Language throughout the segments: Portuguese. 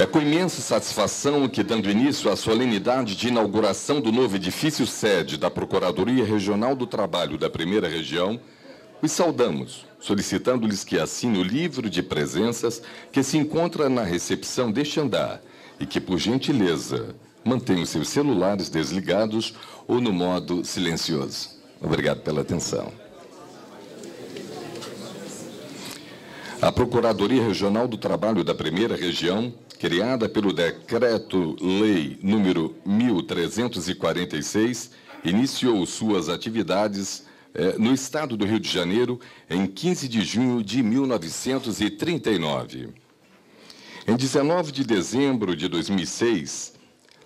É com imensa satisfação que, dando início à solenidade de inauguração do novo edifício sede da Procuradoria Regional do Trabalho da Primeira Região, os saudamos, solicitando-lhes que assinem o livro de presenças que se encontra na recepção deste andar e que, por gentileza, mantenham seus celulares desligados ou no modo silencioso. Obrigado pela atenção. A Procuradoria Regional do Trabalho da Primeira Região, criada pelo Decreto-Lei número 1346, iniciou suas atividades no Estado do Rio de Janeiro em 15 de junho de 1939. Em 19 de dezembro de 2006,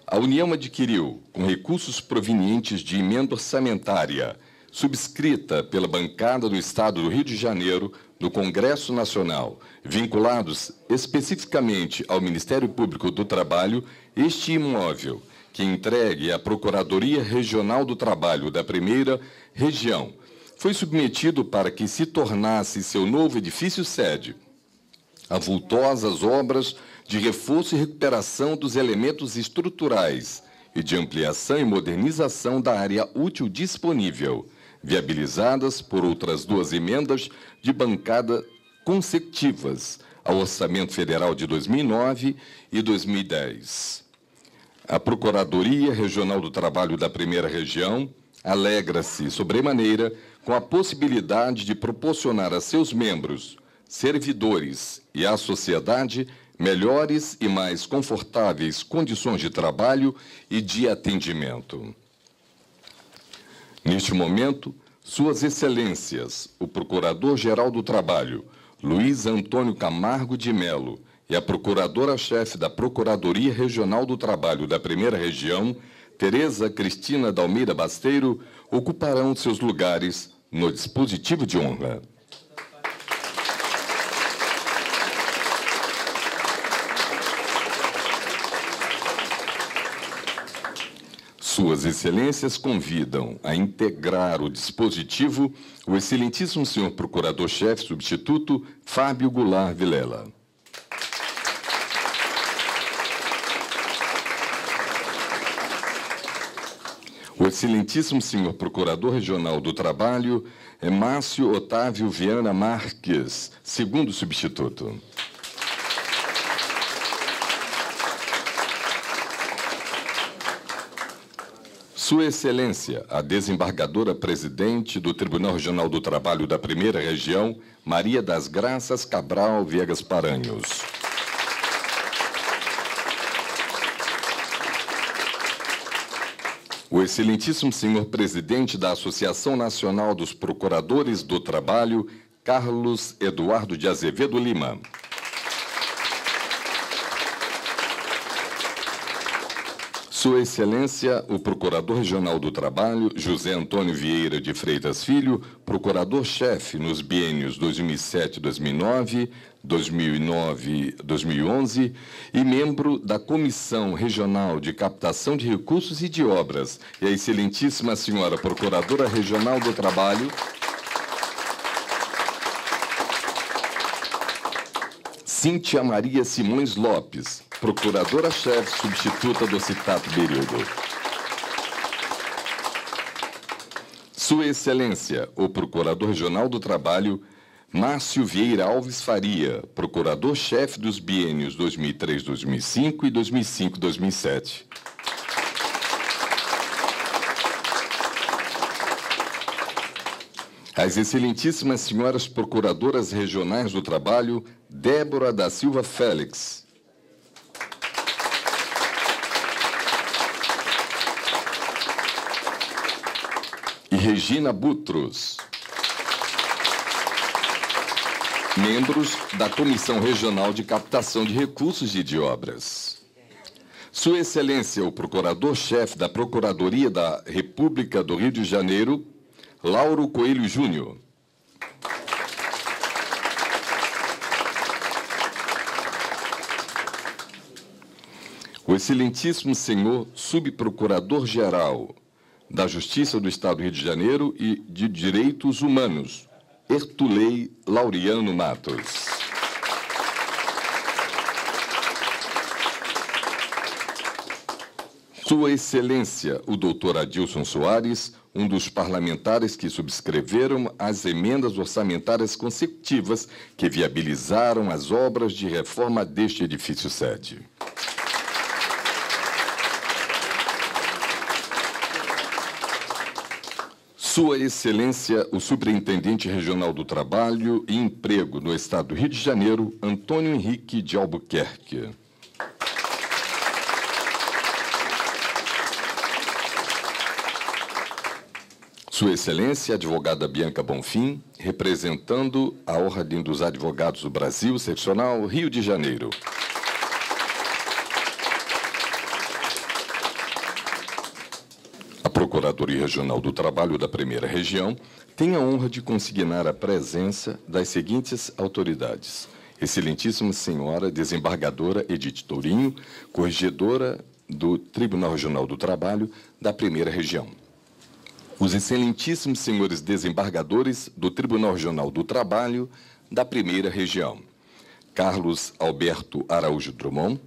a União adquiriu, com recursos provenientes de emenda orçamentária, subscrita pela bancada do Estado do Rio de Janeiro, do Congresso Nacional, vinculados especificamente ao Ministério Público do Trabalho, este imóvel, que entregue à Procuradoria Regional do Trabalho da Primeira Região, foi submetido para que se tornasse seu novo edifício sede a vultosas obras de reforço e recuperação dos elementos estruturais e de ampliação e modernização da área útil disponível, viabilizadas por outras duas emendas de bancada consecutivas ao Orçamento Federal de 2009 e 2010. A Procuradoria Regional do Trabalho da Primeira Região alegra-se sobremaneira com a possibilidade de proporcionar a seus membros, servidores e à sociedade melhores e mais confortáveis condições de trabalho e de atendimento. Neste momento, Suas Excelências, o Procurador-Geral do Trabalho, Luiz Antônio Camargo de Melo, e a Procuradora-Chefe da Procuradoria Regional do Trabalho da Primeira Região, Tereza Cristina da Almeida Basteiro, ocuparão seus lugares no dispositivo de honra. Suas Excelências convidam a integrar o dispositivo o excelentíssimo senhor Procurador-Chefe Substituto Fábio Goulart Vilela. O excelentíssimo senhor Procurador Regional do Trabalho Márcio Otávio Viana Marques, segundo substituto. Sua Excelência, a desembargadora-presidente do Tribunal Regional do Trabalho da Primeira Região, Maria das Graças Cabral Viegas Paranhos. O excelentíssimo senhor presidente da Associação Nacional dos Procuradores do Trabalho, Carlos Eduardo de Azevedo Lima. Sua Excelência, o Procurador Regional do Trabalho, José Antônio Vieira de Freitas Filho, Procurador-Chefe nos biênios 2007-2009, 2009-2011 e membro da Comissão Regional de Captação de Recursos e de Obras, e a Excelentíssima Senhora Procuradora Regional do Trabalho, Cíntia Maria Simões Lopes, Procuradora-Chefe Substituta do citado período. Sua Excelência, o Procurador Regional do Trabalho, Márcio Vieira Alves Faria, Procurador-Chefe dos biênios 2003-2005 e 2005-2007. As Excelentíssimas Senhoras Procuradoras Regionais do Trabalho, Débora da Silva Félix. E Regina Butros. Membros da Comissão Regional de Captação de Recursos e de Obras. Sua Excelência, o Procurador-Chefe da Procuradoria da República do Rio de Janeiro, Lauro Coelho Júnior. O excelentíssimo senhor Subprocurador-Geral da Justiça do Estado do Rio de Janeiro e de Direitos Humanos, Ertulei Laureano Matos. Sua Excelência, o doutor Adilson Soares, um dos parlamentares que subscreveram as emendas orçamentárias consecutivas que viabilizaram as obras de reforma deste edifício sede. Sua Excelência, o Superintendente Regional do Trabalho e Emprego no Estado do Rio de Janeiro, Antônio Henrique de Albuquerque. Sua Excelência, a advogada Bianca Bonfim, representando a Ordem dos Advogados do Brasil, seccional Rio de Janeiro. A Procuradoria Regional do Trabalho da Primeira Região tem a honra de consignar a presença das seguintes autoridades: Excelentíssima Senhora Desembargadora Edith Tourinho, Corregedora do Tribunal Regional do Trabalho da Primeira Região. Os excelentíssimos senhores desembargadores do Tribunal Regional do Trabalho da Primeira Região: Carlos Alberto Araújo Drummond,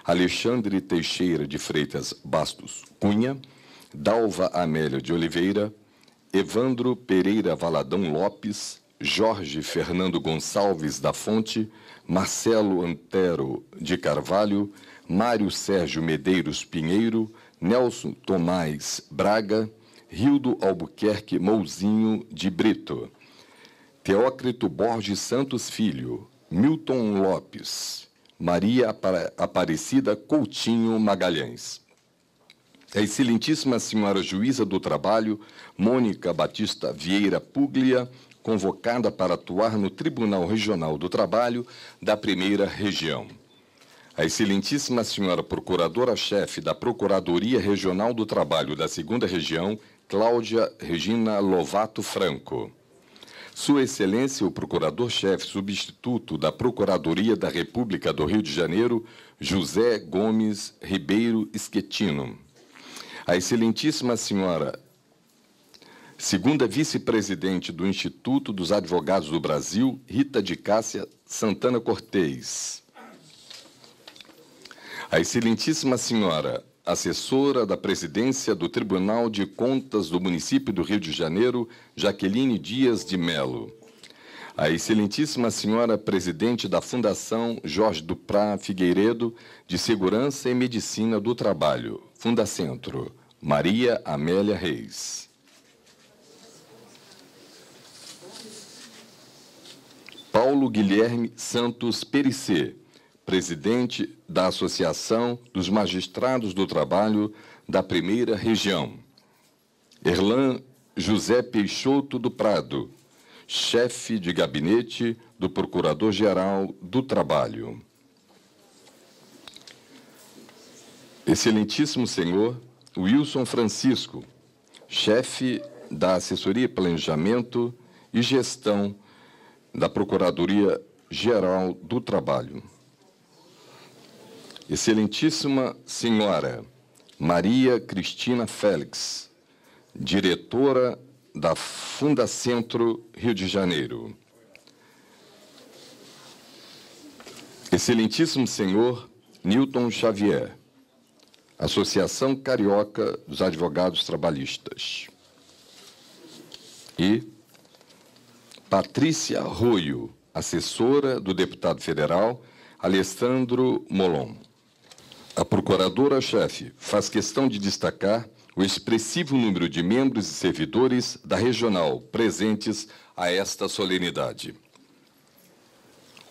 Alexandre Teixeira de Freitas Bastos Cunha, Dalva Amélia de Oliveira, Evandro Pereira Valadão Lopes, Jorge Fernando Gonçalves da Fonte, Marcelo Antero de Carvalho, Mário Sérgio Medeiros Pinheiro, Nelson Tomás Braga, Rildo Albuquerque Mouzinho de Brito, Teócrito Borges Santos Filho, Milton Lopes, Maria Aparecida Coutinho Magalhães. A Excelentíssima Senhora Juíza do Trabalho, Mônica Batista Vieira Puglia, convocada para atuar no Tribunal Regional do Trabalho da Primeira Região. A Excelentíssima Senhora Procuradora-Chefe da Procuradoria Regional do Trabalho da Segunda Região, Cláudia Regina Lovato Franco. Sua Excelência, o Procurador-Chefe Substituto da Procuradoria da República do Rio de Janeiro, José Gomes Ribeiro Schettino. A Excelentíssima Senhora, segunda Vice-Presidente do Instituto dos Advogados do Brasil, Rita de Cássia Santana Cortez. A Excelentíssima Senhora, Assessora da Presidência do Tribunal de Contas do Município do Rio de Janeiro, Jaqueline Dias de Melo. A Excelentíssima Senhora Presidente da Fundação Jorge Duprá Figueiredo de Segurança e Medicina do Trabalho, Fundacentro, Maria Amélia Reis. Paulo Guilherme Santos Perissé, Presidente da Associação dos Magistrados do Trabalho da Primeira Região. Erlan José Peixoto do Prado, Chefe de Gabinete do Procurador-Geral do Trabalho. Excelentíssimo Senhor Wilson Francisco, Chefe da Assessoria Planejamento e Gestão da Procuradoria-Geral do Trabalho. Excelentíssima Senhora Maria Cristina Félix, Diretora da Fundacentro Rio de Janeiro. Excelentíssimo Senhor Newton Xavier, Associação Carioca dos Advogados Trabalhistas. E Patrícia Arroio, assessora do deputado federal Alessandro Molon. A Procuradora-Chefe faz questão de destacar o expressivo número de membros e servidores da Regional presentes a esta solenidade.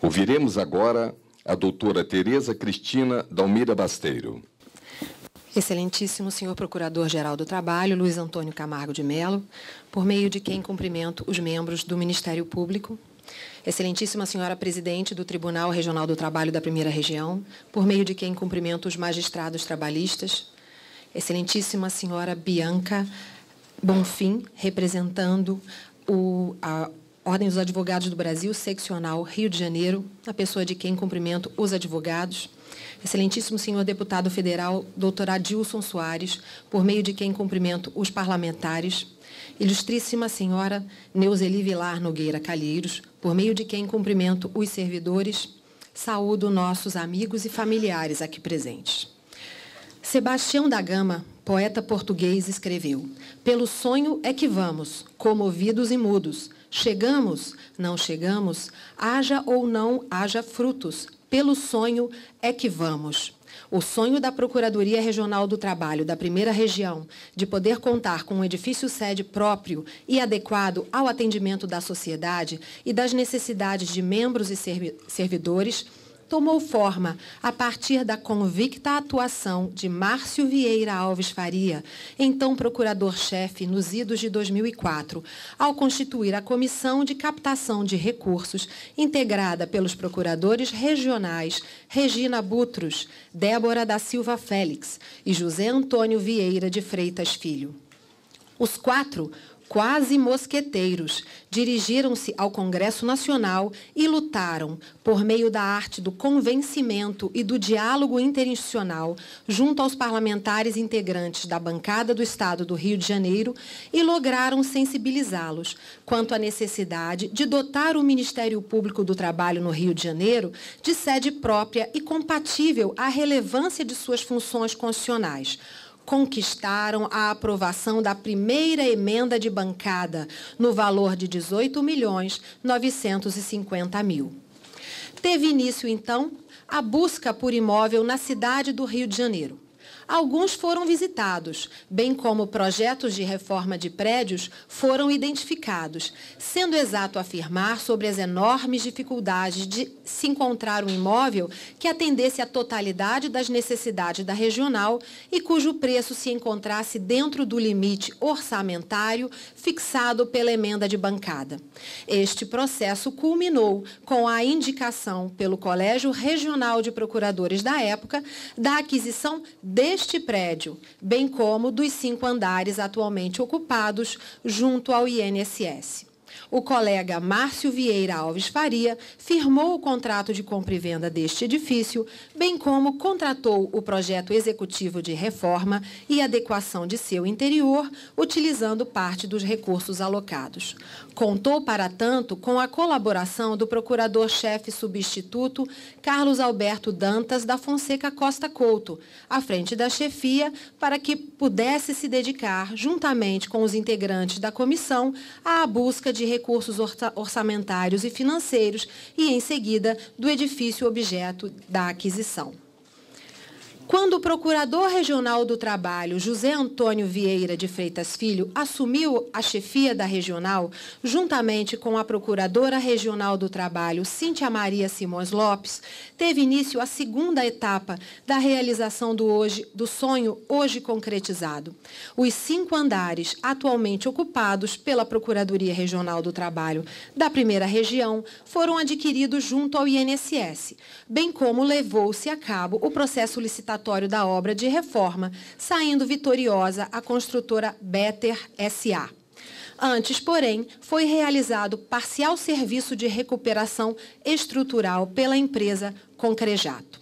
Ouviremos agora a doutora Tereza Cristina Dalmeida Basteiro. Excelentíssimo senhor Procurador-Geral do Trabalho, Luiz Antônio Camargo de Melo, por meio de quem cumprimento os membros do Ministério Público. Excelentíssima senhora Presidente do Tribunal Regional do Trabalho da Primeira Região, por meio de quem cumprimento os magistrados trabalhistas. Excelentíssima senhora Bianca Bonfim, representando a Ordem dos Advogados do Brasil, seccional Rio de Janeiro, na pessoa de quem cumprimento os advogados. Excelentíssimo senhor deputado federal, doutor Adilson Soares, por meio de quem cumprimento os parlamentares. Ilustríssima senhora Neuzeli Vilar Nogueira Calheiros, por meio de quem cumprimento os servidores. Saúdo nossos amigos e familiares aqui presentes. Sebastião da Gama, poeta português, escreveu: "Pelo sonho é que vamos, comovidos e mudos. Chegamos, não chegamos, haja ou não haja frutos. Pelo sonho é que vamos." O sonho da Procuradoria Regional do Trabalho da Primeira Região de poder contar com um edifício sede próprio e adequado ao atendimento da sociedade e das necessidades de membros e servidores tomou forma a partir da convicta atuação de Márcio Vieira Alves Faria, então procurador-chefe nos idos de 2004, ao constituir a Comissão de Captação de Recursos, integrada pelos procuradores regionais Regina Butros, Débora da Silva Félix e José Antônio Vieira de Freitas Filho. Os quatro, quase mosqueteiros, dirigiram-se ao Congresso Nacional e lutaram, por meio da arte do convencimento e do diálogo interinstitucional, junto aos parlamentares integrantes da bancada do Estado do Rio de Janeiro, e lograram sensibilizá-los quanto à necessidade de dotar o Ministério Público do Trabalho no Rio de Janeiro de sede própria e compatível à relevância de suas funções constitucionais. Conquistaram a aprovação da primeira emenda de bancada, no valor de 18.950.000. Teve início, então, a busca por imóvel na cidade do Rio de Janeiro. Alguns foram visitados, bem como projetos de reforma de prédios foram identificados, sendo exato afirmar sobre as enormes dificuldades de se encontrar um imóvel que atendesse à totalidade das necessidades da regional e cujo preço se encontrasse dentro do limite orçamentário fixado pela emenda de bancada. Este processo culminou com a indicação pelo Colégio Regional de Procuradores da época da aquisição deste prédio, bem como dos 5 andares atualmente ocupados junto ao INSS. O colega Márcio Vieira Alves Faria firmou o contrato de compra e venda deste edifício, bem como contratou o projeto executivo de reforma e adequação de seu interior, utilizando parte dos recursos alocados. Contou, para tanto, com a colaboração do procurador-chefe substituto Carlos Alberto Dantas da Fonseca Costa Couto, à frente da chefia, para que pudesse se dedicar, juntamente com os integrantes da comissão, à busca de recursos orçamentários e financeiros e, em seguida, do edifício objeto da aquisição. Quando o Procurador Regional do Trabalho, José Antônio Vieira de Freitas Filho, assumiu a chefia da regional, juntamente com a Procuradora Regional do Trabalho, Cíntia Maria Simões Lopes, teve início a segunda etapa da realização do sonho hoje concretizado. Os 5 andares atualmente ocupados pela Procuradoria Regional do Trabalho da Primeira Região foram adquiridos junto ao INSS, bem como levou-se a cabo o processo licitatório da obra de reforma, saindo vitoriosa a construtora Better S.A. Antes, porém, foi realizado parcial serviço de recuperação estrutural pela empresa Concrejato.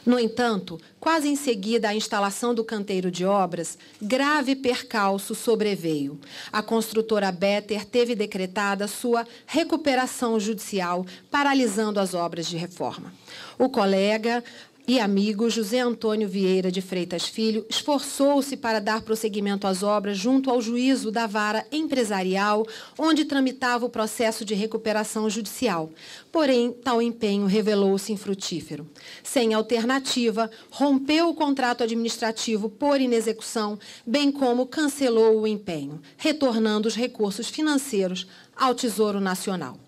No entanto, quase em seguida à instalação do canteiro de obras, grave percalço sobreveio. A construtora Better teve decretada sua recuperação judicial, paralisando as obras de reforma. O colega e amigo José Antônio Vieira de Freitas Filho esforçou-se para dar prosseguimento às obras junto ao juízo da vara empresarial, onde tramitava o processo de recuperação judicial. Porém, tal empenho revelou-se infrutífero. Sem alternativa, rompeu o contrato administrativo por inexecução, bem como cancelou o empenho, retornando os recursos financeiros ao Tesouro Nacional.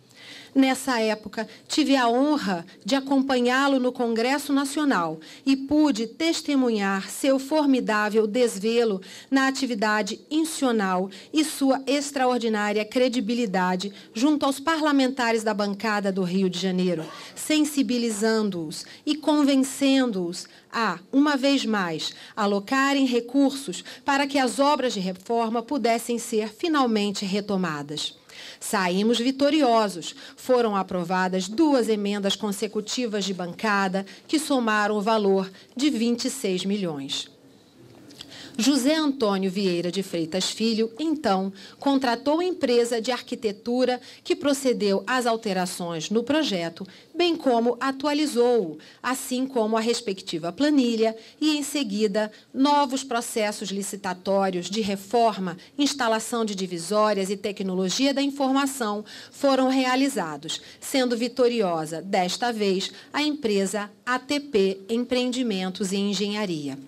Nessa época, tive a honra de acompanhá-lo no Congresso Nacional e pude testemunhar seu formidável desvelo na atividade institucional e sua extraordinária credibilidade junto aos parlamentares da bancada do Rio de Janeiro, sensibilizando-os e convencendo-os a, uma vez mais, alocarem recursos para que as obras de reforma pudessem ser finalmente retomadas. Saímos vitoriosos. Foram aprovadas 2 emendas consecutivas de bancada, que somaram o valor de 26 milhões. José Antônio Vieira de Freitas Filho, então, contratou a empresa de arquitetura que procedeu às alterações no projeto, bem como atualizou-o, assim como a respectiva planilha e, em seguida, novos processos licitatórios de reforma, instalação de divisórias e tecnologia da informação foram realizados, sendo vitoriosa, desta vez, a empresa ATP Empreendimentos e Engenharia.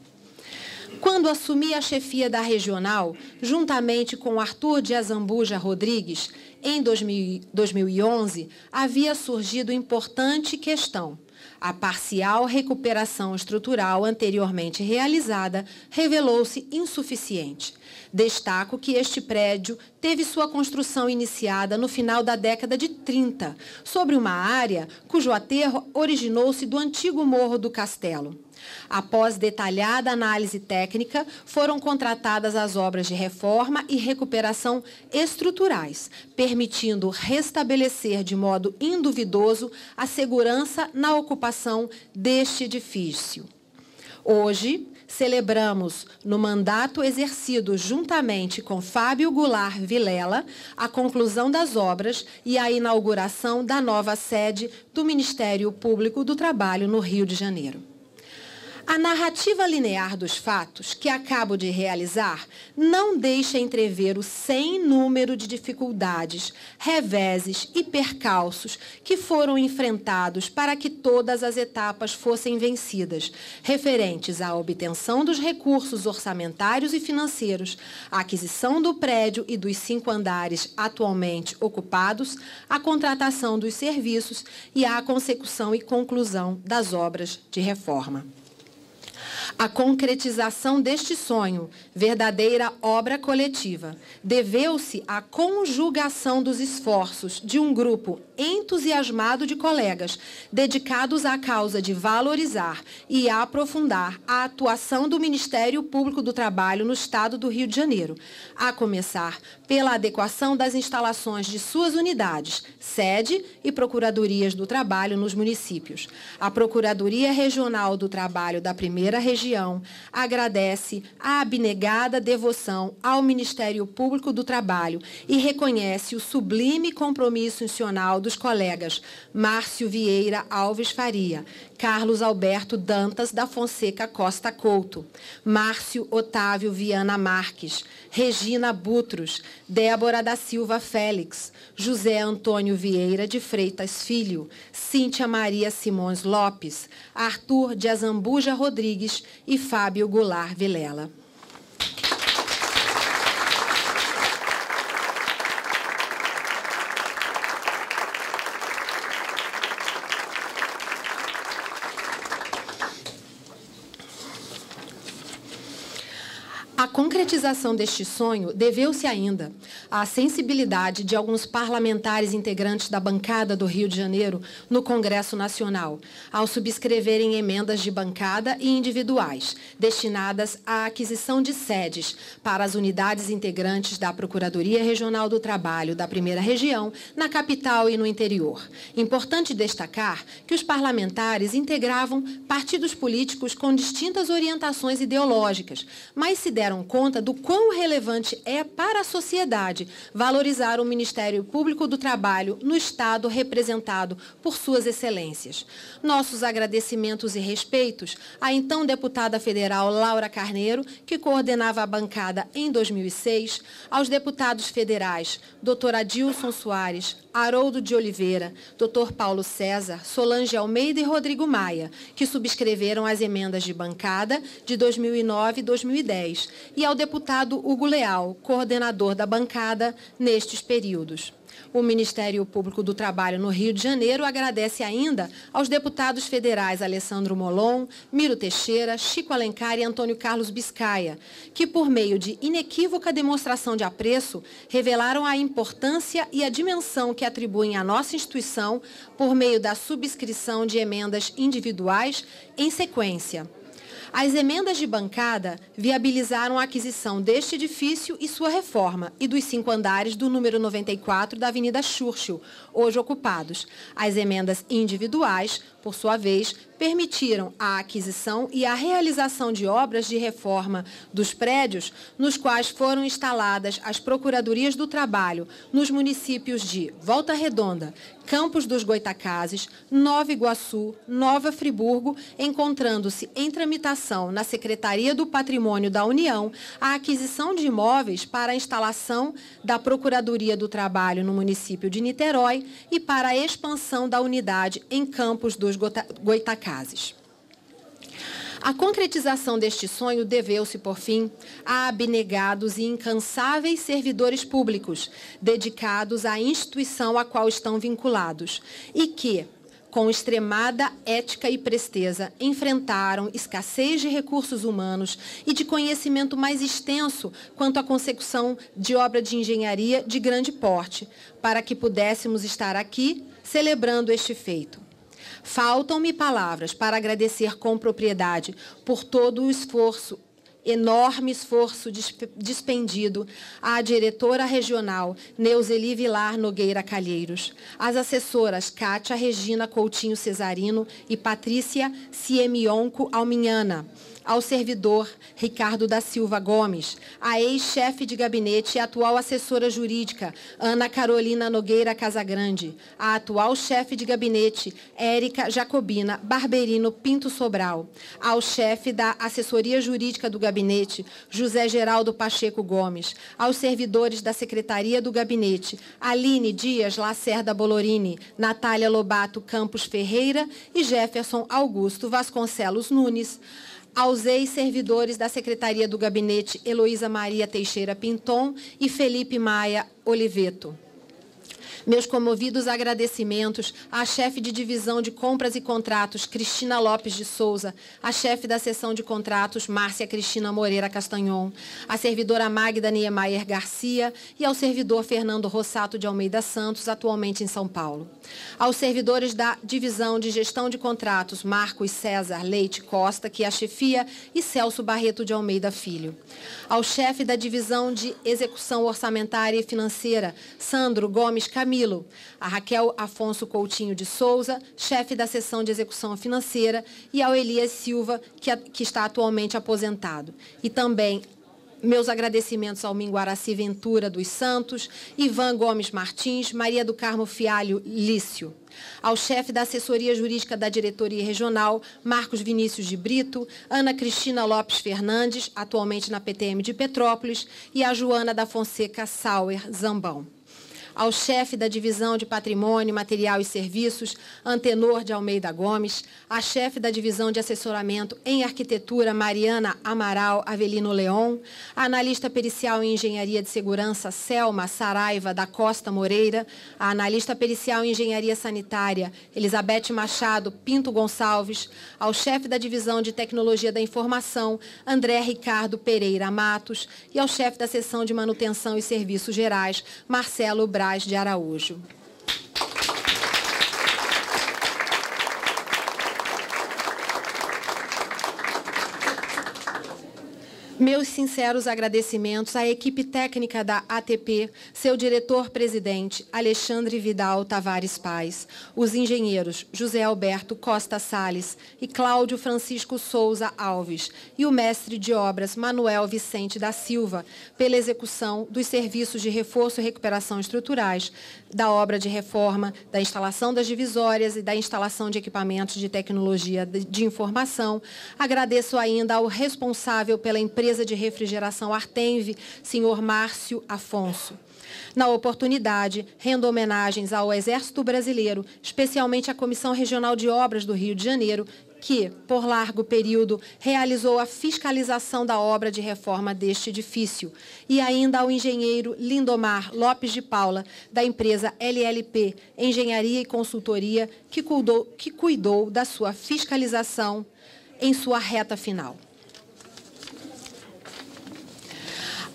Quando assumi a chefia da regional, juntamente com Arthur de Azambuja Rodrigues, em 2011, havia surgido importante questão. A parcial recuperação estrutural anteriormente realizada revelou-se insuficiente. Destaco que este prédio teve sua construção iniciada no final da década de 30, sobre uma área cujo aterro originou-se do antigo Morro do Castelo. Após detalhada análise técnica, foram contratadas as obras de reforma e recuperação estruturais, permitindo restabelecer de modo induvidoso a segurança na ocupação deste edifício. Hoje, celebramos, no mandato exercido juntamente com Fábio Goulart Vilela, a conclusão das obras e a inauguração da nova sede do Ministério Público do Trabalho no Rio de Janeiro. A narrativa linear dos fatos que acabo de realizar não deixa entrever o sem número de dificuldades, reveses e percalços que foram enfrentados para que todas as etapas fossem vencidas, referentes à obtenção dos recursos orçamentários e financeiros, à aquisição do prédio e dos 5 andares atualmente ocupados, à contratação dos serviços e à consecução e conclusão das obras de reforma. A concretização deste sonho, verdadeira obra coletiva, deveu-se à conjugação dos esforços de um grupo entusiasmado de colegas dedicados à causa de valorizar e aprofundar a atuação do Ministério Público do Trabalho no Estado do Rio de Janeiro, a começar pela adequação das instalações de suas unidades, sede e procuradorias do trabalho nos municípios. A Procuradoria Regional do Trabalho da Primeira Região agradece a abnegada devoção ao Ministério Público do Trabalho e reconhece o sublime compromisso institucional dos colegas Márcio Vieira Alves Faria, Carlos Alberto Dantas da Fonseca Costa Couto, Márcio Otávio Viana Marques, Regina Butros, Débora da Silva Félix, José Antônio Vieira de Freitas Filho, Cíntia Maria Simões Lopes, Arthur de Azambuja Rodrigues e Fábio Goulart Vilela. A concretização deste sonho deveu-se ainda à sensibilidade de alguns parlamentares integrantes da bancada do Rio de Janeiro no Congresso Nacional, ao subscreverem emendas de bancada e individuais, destinadas à aquisição de sedes para as unidades integrantes da Procuradoria Regional do Trabalho da Primeira Região, na capital e no interior. Importante destacar que os parlamentares integravam partidos políticos com distintas orientações ideológicas, mas se deram conta do quão relevante é para a sociedade valorizar o Ministério Público do Trabalho no Estado representado por suas excelências. Nossos agradecimentos e respeitos à então deputada federal Laura Carneiro, que coordenava a bancada em 2006, aos deputados federais Dr. Adilson Soares, Haroldo de Oliveira, Dr. Paulo César, Solange Almeida e Rodrigo Maia, que subscreveram as emendas de bancada de 2009 e 2010, e ao deputado Hugo Leal, coordenador da bancada nestes períodos. O Ministério Público do Trabalho no Rio de Janeiro agradece ainda aos deputados federais Alessandro Molon, Miro Teixeira, Chico Alencar e Antônio Carlos Biscaia, que, por meio de inequívoca demonstração de apreço, revelaram a importância e a dimensão que atribuem à nossa instituição por meio da subscrição de emendas individuais em sequência. As emendas de bancada viabilizaram a aquisição deste edifício e sua reforma e dos 5 andares do número 94 da Avenida Churchill, hoje ocupados. As emendas individuais, por sua vez, permitiram a aquisição e a realização de obras de reforma dos prédios nos quais foram instaladas as Procuradorias do Trabalho nos municípios de Volta Redonda, Campos dos Goitacazes, Nova Iguaçu, Nova Friburgo, encontrando-se em tramitação na Secretaria do Patrimônio da União a aquisição de imóveis para a instalação da Procuradoria do Trabalho no município de Niterói e para a expansão da unidade em Campos dos Goitacazes. A concretização deste sonho deveu-se, por fim, a abnegados e incansáveis servidores públicos, dedicados à instituição a qual estão vinculados, e que, com extremada ética e presteza, enfrentaram escassez de recursos humanos e de conhecimento mais extenso quanto à consecução de obra de engenharia de grande porte, para que pudéssemos estar aqui celebrando este feito. Faltam-me palavras para agradecer com propriedade por todo o esforço, enorme esforço despendido à diretora regional Neuzeli Vilar Nogueira Calheiros, às assessoras Cátia Regina Coutinho Cesarino e Patrícia Siemionco Alminhana, ao servidor Ricardo da Silva Gomes, à ex-chefe de gabinete e atual assessora jurídica Ana Carolina Nogueira Casagrande, à atual chefe de gabinete Érica Jacobina Barberino Pinto Sobral, ao chefe da assessoria jurídica do gabinete José Geraldo Pacheco Gomes, aos servidores da secretaria do gabinete Aline Dias Lacerda Bolorini, Natália Lobato Campos Ferreira e Jefferson Augusto Vasconcelos Nunes, aos ex-servidores da Secretaria do Gabinete Heloísa Maria Teixeira Pinton e Felipe Maia Oliveto. Meus comovidos agradecimentos à chefe de divisão de compras e contratos, Cristina Lopes de Souza, à chefe da seção de contratos, Márcia Cristina Moreira Castanhon, à servidora Magda Niemeyer Garcia e ao servidor Fernando Rossato de Almeida Santos, atualmente em São Paulo. Aos servidores da divisão de gestão de contratos, Marcos César Leite Costa, que a chefia, e Celso Barreto de Almeida Filho. Ao chefe da divisão de execução orçamentária e financeira, Sandro Gomes Camilo, a Raquel Afonso Coutinho de Souza, chefe da seção de execução financeira, e ao Elias Silva, que está atualmente aposentado. E também meus agradecimentos ao Minguaraci Ventura dos Santos, Ivan Gomes Martins, Maria do Carmo Fialho Lício. Ao chefe da assessoria jurídica da diretoria regional, Marcos Vinícius de Brito, Ana Cristina Lopes Fernandes, atualmente na PTM de Petrópolis, e a Joana da Fonseca Sauer Zambão. Ao chefe da divisão de Patrimônio, Material e Serviços, Antenor de Almeida Gomes, à chefe da divisão de assessoramento em arquitetura, Mariana Amaral Avelino Leon, a analista pericial em engenharia de segurança, Selma Saraiva da Costa Moreira, a analista pericial em engenharia sanitária, Elizabeth Machado Pinto Gonçalves, ao chefe da divisão de tecnologia da informação, André Ricardo Pereira Matos, e ao chefe da seção de manutenção e serviços gerais, Marcelo Braz de Araújo. Meus sinceros agradecimentos à equipe técnica da ATP, seu diretor-presidente, Alexandre Vidal Tavares Paz, os engenheiros José Alberto Costa Salles e Cláudio Francisco Souza Alves, e o mestre de obras Manuel Vicente da Silva, pela execução dos serviços de reforço e recuperação estruturais, da obra de reforma, da instalação das divisórias e da instalação de equipamentos de tecnologia de informação. Agradeço ainda ao responsável pela empresa de refrigeração Artenve, senhor Márcio Afonso. Na oportunidade, rendo homenagens ao Exército Brasileiro, especialmente à Comissão Regional de Obras do Rio de Janeiro, que, por largo período, realizou a fiscalização da obra de reforma deste edifício, e ainda ao engenheiro Lindomar Lopes de Paula, da empresa LLP Engenharia e Consultoria, que cuidou da sua fiscalização em sua reta final.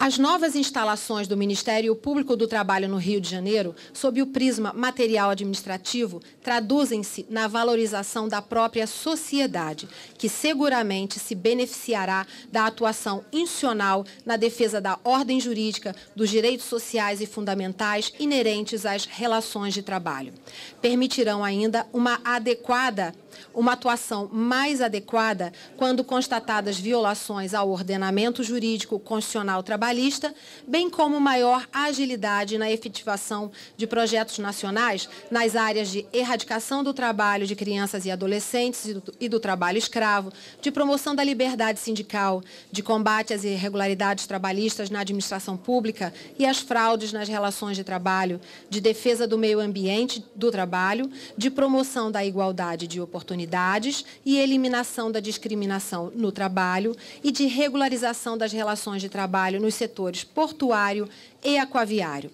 As novas instalações do Ministério Público do Trabalho no Rio de Janeiro, sob o prisma material administrativo, traduzem-se na valorização da própria sociedade, que seguramente se beneficiará da atuação institucional na defesa da ordem jurídica, dos direitos sociais e fundamentais inerentes às relações de trabalho. Permitirão ainda uma adequada uma atuação mais adequada quando constatadas violações ao ordenamento jurídico constitucional trabalhista, bem como maior agilidade na efetivação de projetos nacionais nas áreas de erradicação do trabalho de crianças e adolescentes e do trabalho escravo, de promoção da liberdade sindical, de combate às irregularidades trabalhistas na administração pública e às fraudes nas relações de trabalho, de defesa do meio ambiente do trabalho, de promoção da igualdade de oportunidades e eliminação da discriminação no trabalho e de regularização das relações de trabalho nos setores portuário e aquaviário.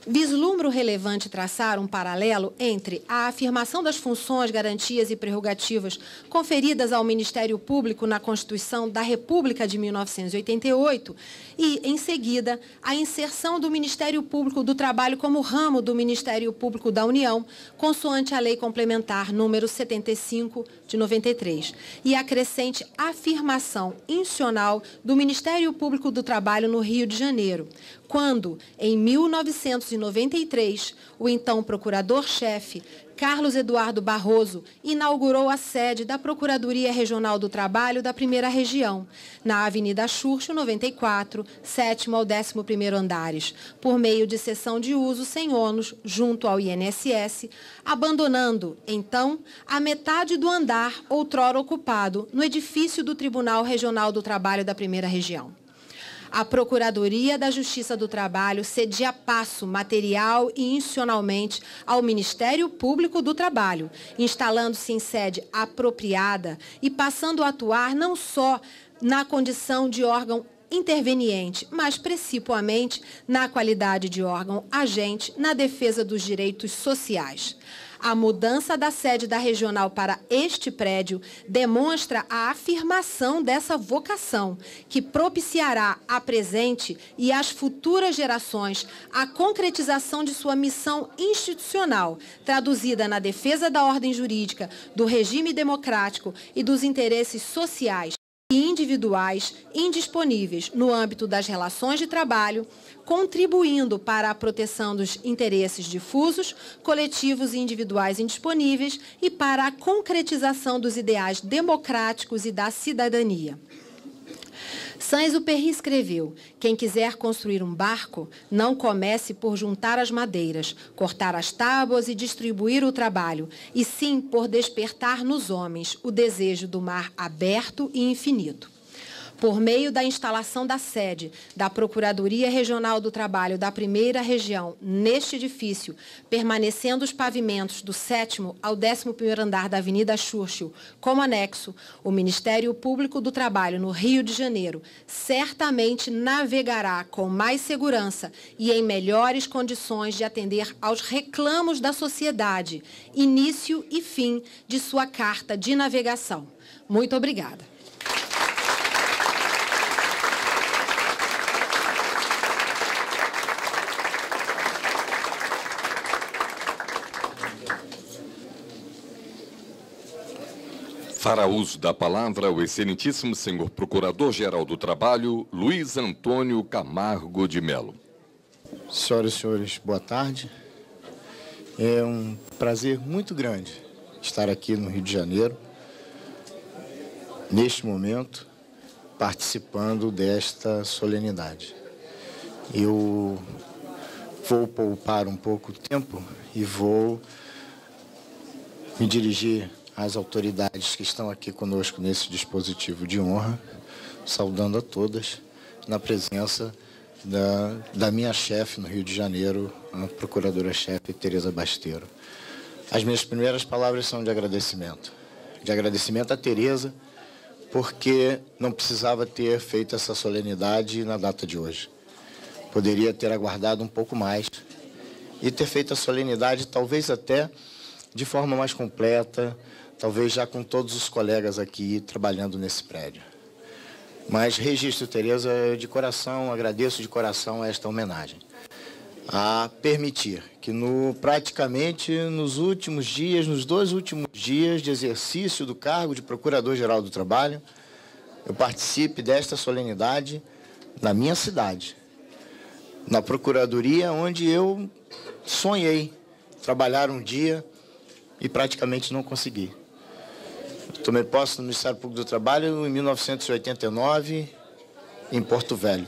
Vislumbro relevante traçar um paralelo entre a afirmação das funções, garantias e prerrogativas conferidas ao Ministério Público na Constituição da República de 1988 e, em seguida, a inserção do Ministério Público do Trabalho como ramo do Ministério Público da União, consoante a Lei Complementar número 75 de 93, e a crescente afirmação institucional do Ministério Público do Trabalho no Rio de Janeiro, quando, em 1993, o então procurador-chefe, Carlos Eduardo Barroso, inaugurou a sede da Procuradoria Regional do Trabalho da Primeira Região, na Avenida Xurxo, 94, 7º ao 11º andares, por meio de cessão de uso sem ônus junto ao INSS, abandonando, então, a metade do andar outrora ocupado no edifício do Tribunal Regional do Trabalho da Primeira Região. A Procuradoria da Justiça do Trabalho cedia passo material e institucionalmente ao Ministério Público do Trabalho, instalando-se em sede apropriada e passando a atuar não só na condição de órgão interveniente, mas principalmente na qualidade de órgão agente na defesa dos direitos sociais. A mudança da sede da regional para este prédio demonstra a afirmação dessa vocação, que propiciará à presente e às futuras gerações a concretização de sua missão institucional, traduzida na defesa da ordem jurídica, do regime democrático e dos interesses sociais e individuais indisponíveis no âmbito das relações de trabalho, contribuindo para a proteção dos interesses difusos, coletivos e individuais indisponíveis e para a concretização dos ideais democráticos e da cidadania. Saint-Exupéry escreveu: quem quiser construir um barco, não comece por juntar as madeiras, cortar as tábuas e distribuir o trabalho, e sim por despertar nos homens o desejo do mar aberto e infinito. Por meio da instalação da sede da Procuradoria Regional do Trabalho da Primeira Região neste edifício, permanecendo os pavimentos do 7º ao 11º andar da Avenida Xurxo como anexo, o Ministério Público do Trabalho no Rio de Janeiro certamente navegará com mais segurança e em melhores condições de atender aos reclamos da sociedade, início e fim de sua carta de navegação. Muito obrigada. Fará uso da palavra o excelentíssimo senhor Procurador-Geral do Trabalho, Luiz Antônio Camargo de Mello. Senhoras e senhores, boa tarde. É um prazer muito grande estar aqui no Rio de Janeiro, neste momento, participando desta solenidade. Eu vou poupar um pouco de tempo e vou me dirigir às autoridades que estão aqui conosco nesse dispositivo de honra, saudando a todas, na presença da minha chefe no Rio de Janeiro, a procuradora-chefe Tereza Basteiro. As minhas primeiras palavras são de agradecimento. De agradecimento a Tereza, porque não precisava ter feito essa solenidade na data de hoje. Poderia ter aguardado um pouco mais e ter feito a solenidade talvez até de forma mais completa, talvez já com todos os colegas aqui trabalhando nesse prédio. Mas registro, Tereza, de coração, agradeço de coração esta homenagem. A permitir que praticamente nos últimos dias, nos 2 últimos dias de exercício do cargo de Procurador-Geral do Trabalho, eu participe desta solenidade na minha cidade, na Procuradoria, onde eu sonhei trabalhar um dia e praticamente não consegui. Tomei posse no Ministério Público do Trabalho em 1989, em Porto Velho.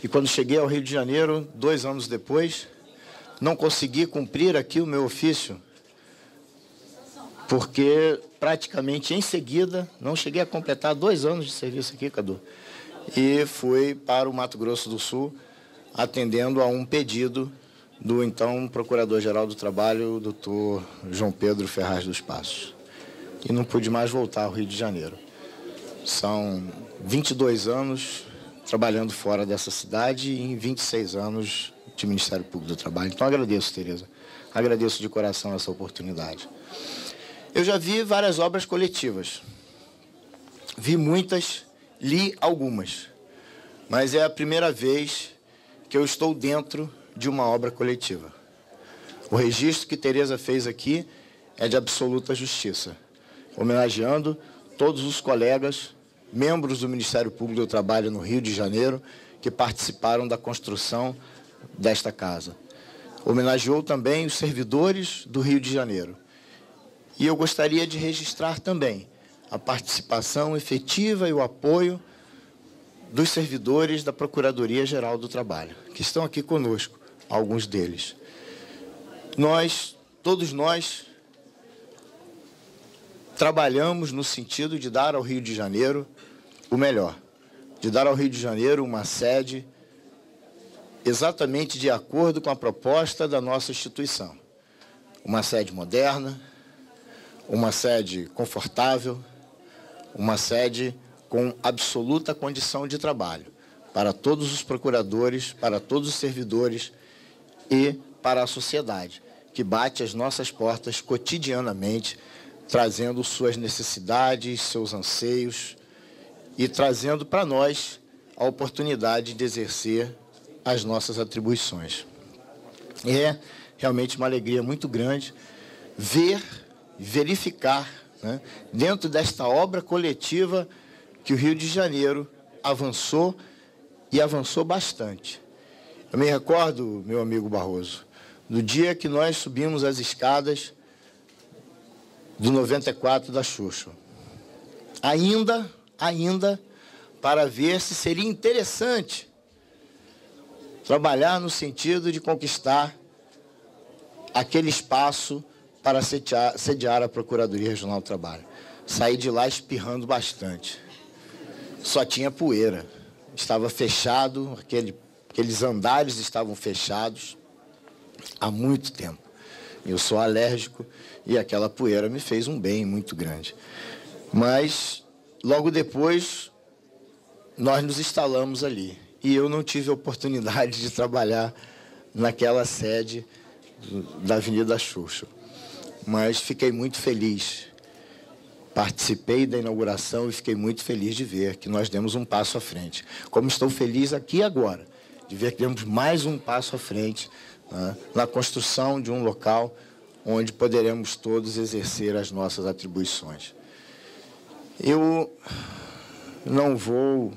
E quando cheguei ao Rio de Janeiro, 2 anos depois, não consegui cumprir aqui o meu ofício, porque praticamente em seguida, não cheguei a completar 2 anos de serviço aqui, Cadu, e fui para o Mato Grosso do Sul, atendendo a um pedido do então Procurador-Geral do Trabalho, doutor João Pedro Ferraz dos Passos. E não pude mais voltar ao Rio de Janeiro. São 22 anos trabalhando fora dessa cidade e em 26 anos de Ministério Público do Trabalho. Então, agradeço, Tereza. Agradeço de coração essa oportunidade. Eu já vi várias obras coletivas. Vi muitas, li algumas. Mas é a primeira vez que eu estou dentro de uma obra coletiva. O registro que Tereza fez aqui é de absoluta justiça, homenageando todos os colegas, membros do Ministério Público do Trabalho no Rio de Janeiro, que participaram da construção desta casa. Homenageou também os servidores do Rio de Janeiro. E eu gostaria de registrar também a participação efetiva e o apoio dos servidores da Procuradoria-Geral do Trabalho, que estão aqui conosco, alguns deles. Todos nós, trabalhamos no sentido de dar ao Rio de Janeiro o melhor, de dar ao Rio de Janeiro uma sede exatamente de acordo com a proposta da nossa instituição. Uma sede moderna, uma sede confortável, uma sede com absoluta condição de trabalho para todos os procuradores, para todos os servidores e para a sociedade, que bate às nossas portas cotidianamente, trazendo suas necessidades, seus anseios e trazendo para nós a oportunidade de exercer as nossas atribuições. É realmente uma alegria muito grande verificar, né, dentro desta obra coletiva que o Rio de Janeiro avançou e avançou bastante. Eu me recordo, meu amigo Barroso, do dia que nós subimos as escadas do 94 da Xuxa. Ainda para ver se seria interessante trabalhar no sentido de conquistar aquele espaço para sediar a Procuradoria Regional do Trabalho. Saí de lá espirrando bastante. Só tinha poeira. Estava fechado, aqueles andares estavam fechados há muito tempo. Eu sou alérgico e aquela poeira me fez um bem muito grande. Mas, logo depois, nós nos instalamos ali. E eu não tive a oportunidade de trabalhar naquela sede da Avenida Xuxa. Mas fiquei muito feliz. Participei da inauguração e fiquei muito feliz de ver que nós demos um passo à frente. Como estou feliz aqui agora, de ver que demos mais um passo à frente, né, na construção de um local onde poderemos todos exercer as nossas atribuições. Eu não vou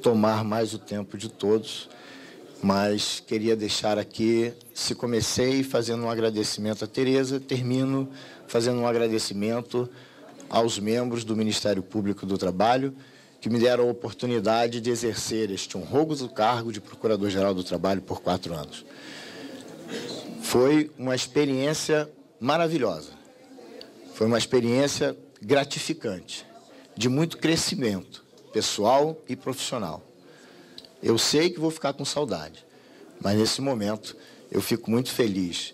tomar mais o tempo de todos, mas queria deixar aqui, se comecei fazendo um agradecimento a Tereza, termino fazendo um agradecimento aos membros do Ministério Público do Trabalho, que me deram a oportunidade de exercer este honroso cargo de Procurador-Geral do Trabalho por 4 anos. Foi uma experiência maravilhosa, foi uma experiência gratificante, de muito crescimento pessoal e profissional. Eu sei que vou ficar com saudade, mas nesse momento eu fico muito feliz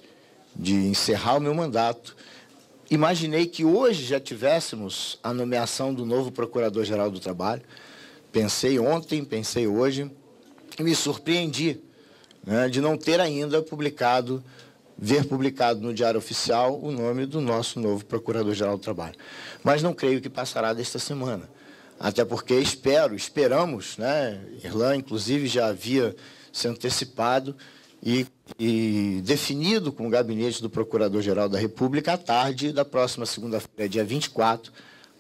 de encerrar o meu mandato. Imaginei que hoje já tivéssemos a nomeação do novo Procurador-Geral do Trabalho. Pensei ontem, pensei hoje, e me surpreendi, né, de não ter ainda ver publicado no Diário Oficial o nome do nosso novo Procurador-Geral do Trabalho. Mas não creio que passará desta semana. Até porque esperamos, né, Irlan, inclusive, já havia se antecipado e definido com o gabinete do Procurador-Geral da República à tarde da próxima segunda-feira, dia 24,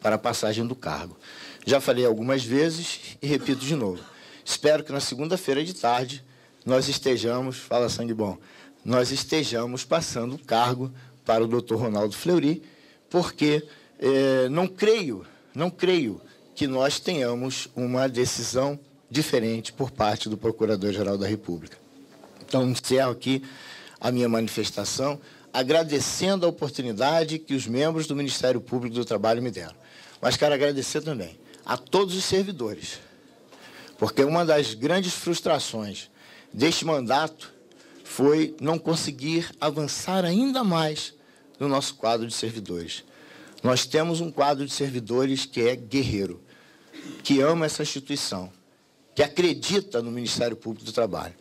para a passagem do cargo. Já falei algumas vezes e repito de novo. Espero que na segunda-feira de tarde nós estejamos, fala sangue bom, nós estejamos passando o cargo para o Dr. Ronaldo Fleury, porque não creio que nós tenhamos uma decisão diferente por parte do Procurador-Geral da República. Então, encerro aqui a minha manifestação, agradecendo a oportunidade que os membros do Ministério Público do Trabalho me deram. Mas quero agradecer também a todos os servidores, porque uma das grandes frustrações deste mandato foi não conseguir avançar ainda mais no nosso quadro de servidores. Nós temos um quadro de servidores que é guerreiro, que ama essa instituição, que acredita no Ministério Público do Trabalho.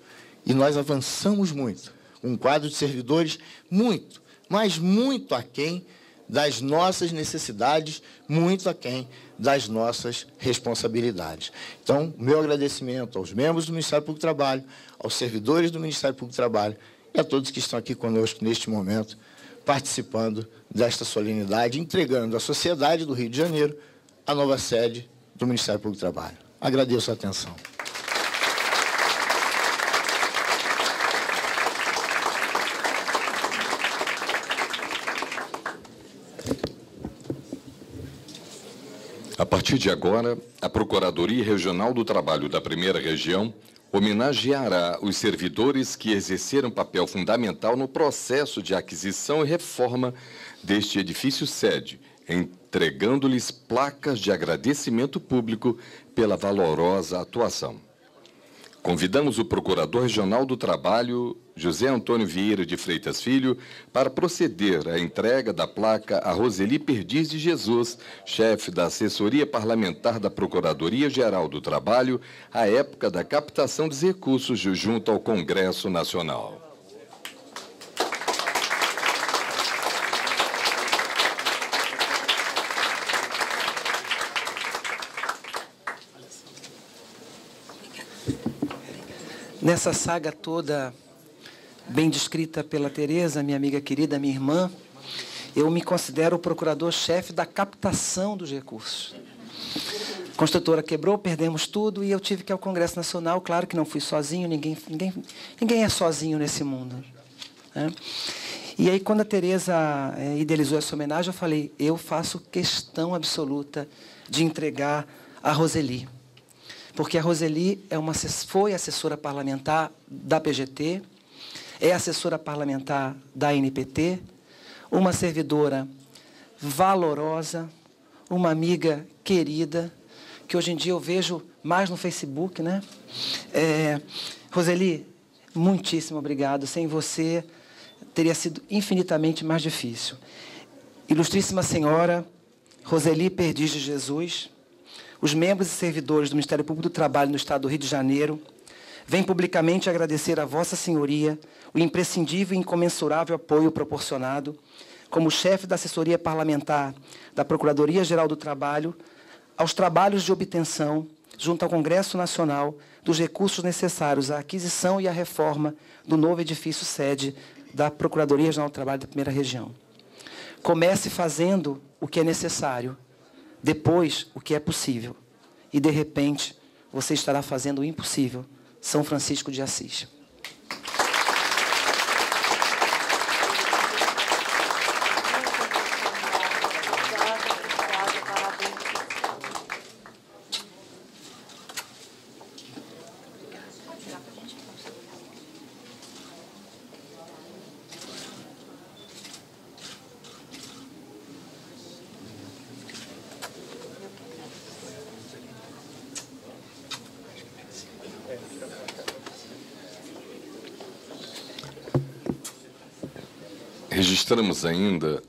E nós avançamos muito, um quadro de servidores muito, mas muito aquém das nossas necessidades, muito aquém das nossas responsabilidades. Então, meu agradecimento aos membros do Ministério Público do Trabalho, aos servidores do Ministério Público do Trabalho e a todos que estão aqui conosco neste momento, participando desta solenidade, entregando à sociedade do Rio de Janeiro a nova sede do Ministério Público do Trabalho. Agradeço a atenção. A partir de agora, a Procuradoria Regional do Trabalho da Primeira Região homenageará os servidores que exerceram papel fundamental no processo de aquisição e reforma deste edifício sede, entregando-lhes placas de agradecimento público pela valorosa atuação. Convidamos o Procurador Regional do Trabalho, José Antônio Vieira de Freitas Filho, para proceder à entrega da placa a Roseli Perdiz de Jesus, chefe da Assessoria Parlamentar da Procuradoria-Geral do Trabalho, à época da captação dos recursos junto ao Congresso Nacional. Nessa saga toda, bem descrita pela Tereza, minha amiga querida, minha irmã, eu me considero o procurador-chefe da captação dos recursos. A construtora quebrou, perdemos tudo e eu tive que ir ao Congresso Nacional. Claro que não fui sozinho, ninguém é sozinho nesse mundo, né? E aí, quando a Tereza idealizou essa homenagem, eu falei, eu faço questão absoluta de entregar a Roseli. Porque a Roseli foi assessora parlamentar da PGT, é assessora parlamentar da ANPT, uma servidora valorosa, uma amiga querida, que hoje em dia eu vejo mais no Facebook, né? Roseli, muitíssimo obrigado. Sem você, teria sido infinitamente mais difícil. Ilustríssima senhora Roseli Perdiz de Jesus, os membros e servidores do Ministério Público do Trabalho no Estado do Rio de Janeiro vêm publicamente agradecer a Vossa Senhoria o imprescindível e incomensurável apoio proporcionado, como chefe da assessoria parlamentar da Procuradoria-Geral do Trabalho, aos trabalhos de obtenção, junto ao Congresso Nacional, dos recursos necessários à aquisição e à reforma do novo edifício sede da Procuradoria-Geral do Trabalho da Primeira Região. Comece fazendo o que é necessário, depois, o que é possível. E, de repente, você estará fazendo o impossível. São Francisco de Assis. Registramos ainda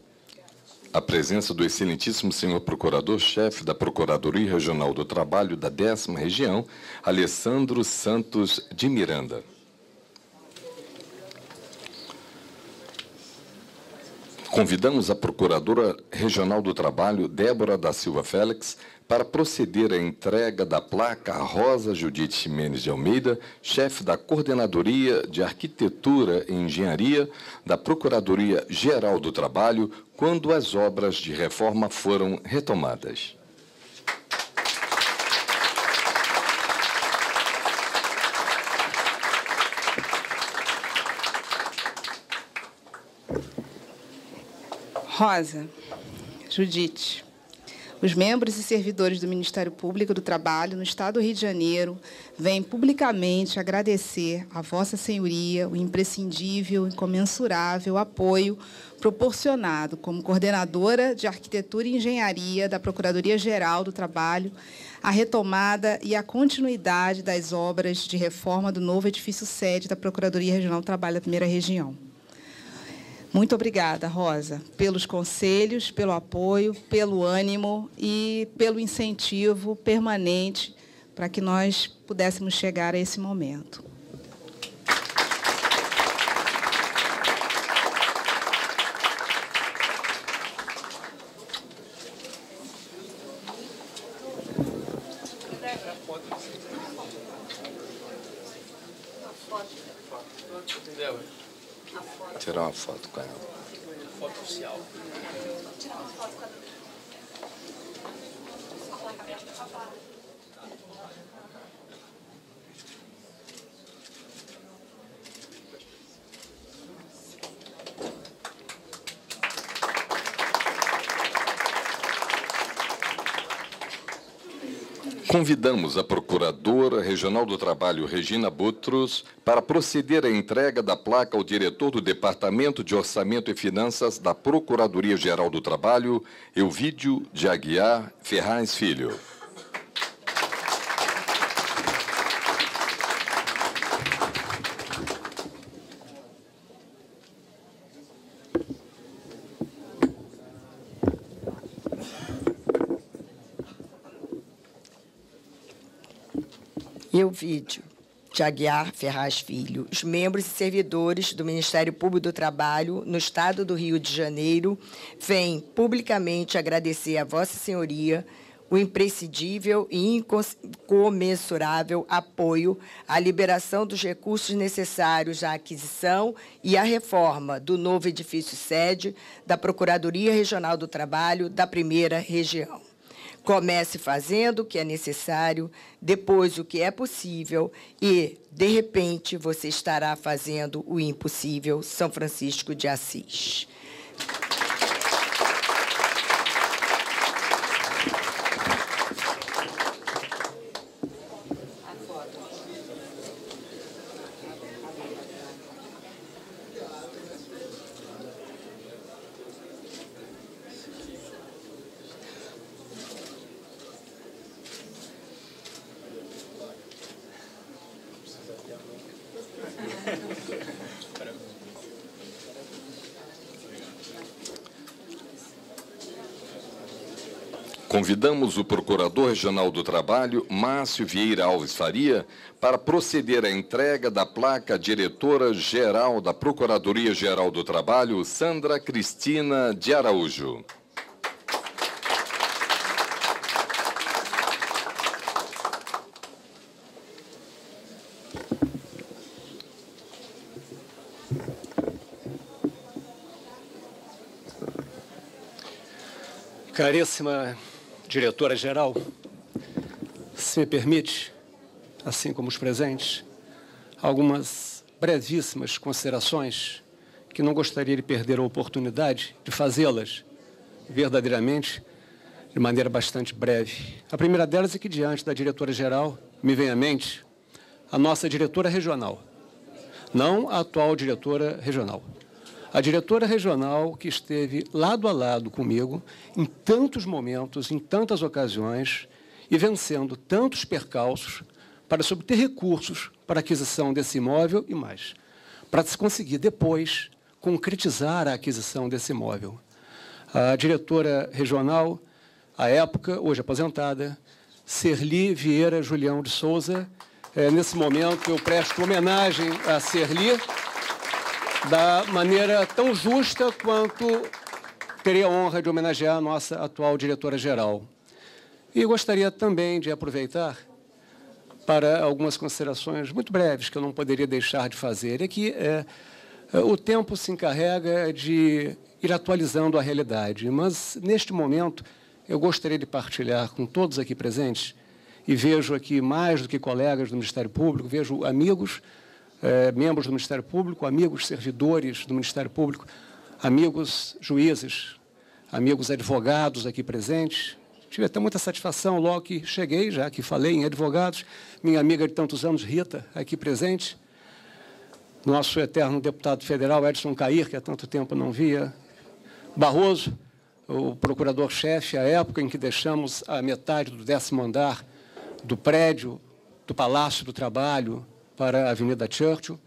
a presença do excelentíssimo senhor Procurador-Chefe da Procuradoria Regional do Trabalho da 10ª Região, Alessandro Santos de Miranda. Convidamos a Procuradora Regional do Trabalho, Débora da Silva Félix, para proceder à entrega da placa a Rosa Judite Ximenes de Almeida, chefe da Coordenadoria de Arquitetura e Engenharia da Procuradoria-Geral do Trabalho, quando as obras de reforma foram retomadas. Rosa, Judite. Os membros e servidores do Ministério Público do Trabalho no Estado do Rio de Janeiro vêm publicamente agradecer a Vossa Senhoria o imprescindível e incomensurável apoio proporcionado como coordenadora de Arquitetura e Engenharia da Procuradoria-Geral do Trabalho à retomada e à continuidade das obras de reforma do novo edifício sede da Procuradoria Regional do Trabalho da Primeira Região. Muito obrigada, Rosa, pelos conselhos, pelo apoio, pelo ânimo e pelo incentivo permanente para que nós pudéssemos chegar a esse momento. Tirar uma foto com ela. Foto oficial. Tirar uma foto com a Convidamos a Procuradora Regional do Trabalho, Regina Butros, para proceder à entrega da placa ao diretor do Departamento de Orçamento e Finanças da Procuradoria-Geral do Trabalho, Elvídio de Aguiar Ferraz Filho. Elvídio de Aguiar Ferraz Filho, os membros e servidores do Ministério Público do Trabalho no Estado do Rio de Janeiro vêm publicamente agradecer a Vossa Senhoria o imprescindível e incomensurável apoio à liberação dos recursos necessários à aquisição e à reforma do novo edifício sede da Procuradoria Regional do Trabalho da Primeira Região. Comece fazendo o que é necessário, depois o que é possível e, de repente, você estará fazendo o impossível. São Francisco de Assis. Convidamos o Procurador Regional do Trabalho, Márcio Vieira Alves Faria, para proceder à entrega da placa Diretora-Geral da Procuradoria-Geral do Trabalho, Sandra Cristina de Araújo. Caríssima diretora-geral, se me permite, assim como os presentes, algumas brevíssimas considerações que não gostaria de perder a oportunidade de fazê-las verdadeiramente de maneira bastante breve. A primeira delas é que, diante da diretora-geral, me vem à mente a nossa diretora regional, não a atual diretora regional. A diretora regional que esteve lado a lado comigo em tantos momentos, em tantas ocasiões, e vencendo tantos percalços para se obter recursos para a aquisição desse imóvel e mais, para se conseguir depois concretizar a aquisição desse imóvel. A diretora regional, à época, hoje aposentada, Serli Vieira Julião de Souza. Nesse momento, eu presto homenagem a Serli, da maneira tão justa quanto terei a honra de homenagear a nossa atual diretora-geral. E gostaria também de aproveitar para algumas considerações muito breves que eu não poderia deixar de fazer. É que o tempo se encarrega de ir atualizando a realidade, mas, neste momento, eu gostaria de partilhar com todos aqui presentes, e vejo aqui mais do que colegas do Ministério Público, vejo amigos, membros do Ministério Público, amigos servidores do Ministério Público, amigos juízes, amigos advogados aqui presentes. Tive até muita satisfação logo que cheguei, já que falei em advogados. Minha amiga de tantos anos, Rita, aqui presente. Nosso eterno deputado federal, Edson Cair, que há tanto tempo não via. Barroso, o procurador-chefe, à época em que deixamos a metade do 10º andar do prédio do Palácio do Trabalho para a Avenida Churchill.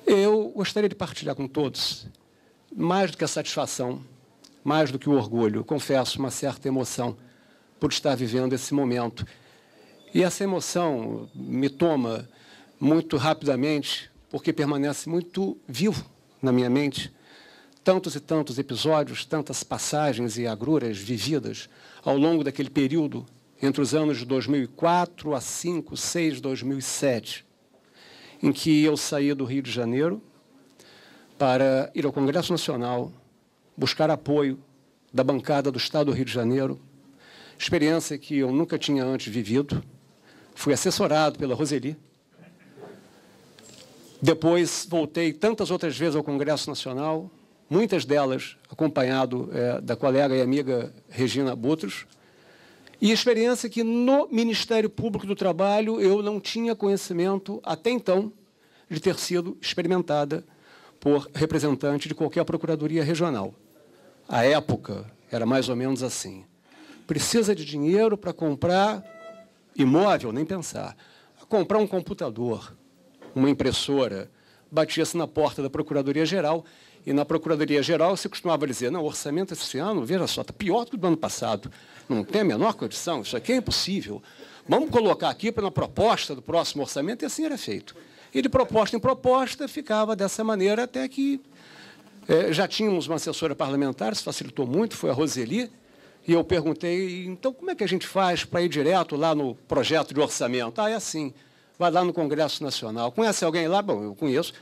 Eu gostaria de partilhar com todos, mais do que a satisfação, mais do que o orgulho, confesso, uma certa emoção por estar vivendo esse momento. E essa emoção me toma muito rapidamente, porque permanece muito vivo na minha mente. Tantos e tantos episódios, tantas passagens e agruras vividas ao longo daquele período, entre os anos de 2004 a 2005, 2006, 2007, em que eu saí do Rio de Janeiro para ir ao Congresso Nacional, buscar apoio da bancada do Estado do Rio de Janeiro, experiência que eu nunca tinha antes vivido. Fui assessorado pela Roseli. Depois voltei tantas outras vezes ao Congresso Nacional, muitas delas acompanhado da colega e amiga Regina Butros, e experiência que no Ministério Público do Trabalho eu não tinha conhecimento até então de ter sido experimentada por representante de qualquer procuradoria regional. À época, era mais ou menos assim. Precisa de dinheiro para comprar imóvel, nem pensar. Comprar um computador, uma impressora, batia-se na porta da Procuradoria-Geral, e na Procuradoria-Geral se costumava dizer, não, o orçamento esse ano, veja só, está pior do que o do ano passado. Não tem a menor condição, isso aqui é impossível. Vamos colocar aqui na proposta do próximo orçamento, e assim era feito. E de proposta em proposta ficava dessa maneira até que já tínhamos uma assessora parlamentar, isso facilitou muito, foi a Roseli, e eu perguntei, então como é que a gente faz para ir direto lá no projeto de orçamento? Ah, é assim, vai lá no Congresso Nacional. Conhece alguém lá? Bom, eu conheço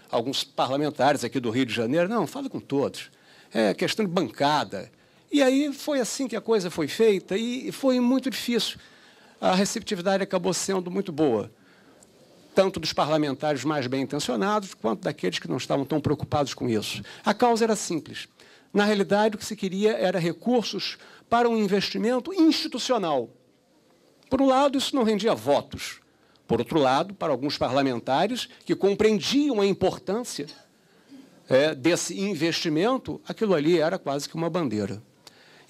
alguns parlamentares aqui do Rio de Janeiro. Não, fala com todos. É questão de bancada. E aí foi assim que a coisa foi feita e foi muito difícil. A receptividade acabou sendo muito boa, tanto dos parlamentares mais bem intencionados, quanto daqueles que não estavam tão preocupados com isso. A causa era simples. Na realidade, o que se queria era recursos para um investimento institucional. Por um lado, isso não rendia votos. Por outro lado, para alguns parlamentares que compreendiam a importância desse investimento, aquilo ali era quase que uma bandeira.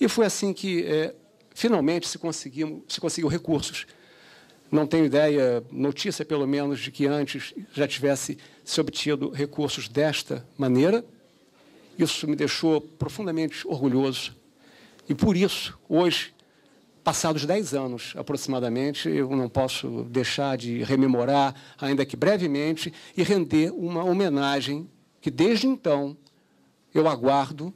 E foi assim que, finalmente, se conseguiu recursos. Não tenho ideia, notícia pelo menos, de que antes já tivesse se obtido recursos desta maneira. Isso me deixou profundamente orgulhoso. E, por isso, hoje, passados 10 anos, aproximadamente, eu não posso deixar de rememorar, ainda que brevemente, e render uma homenagem que, desde então, eu aguardo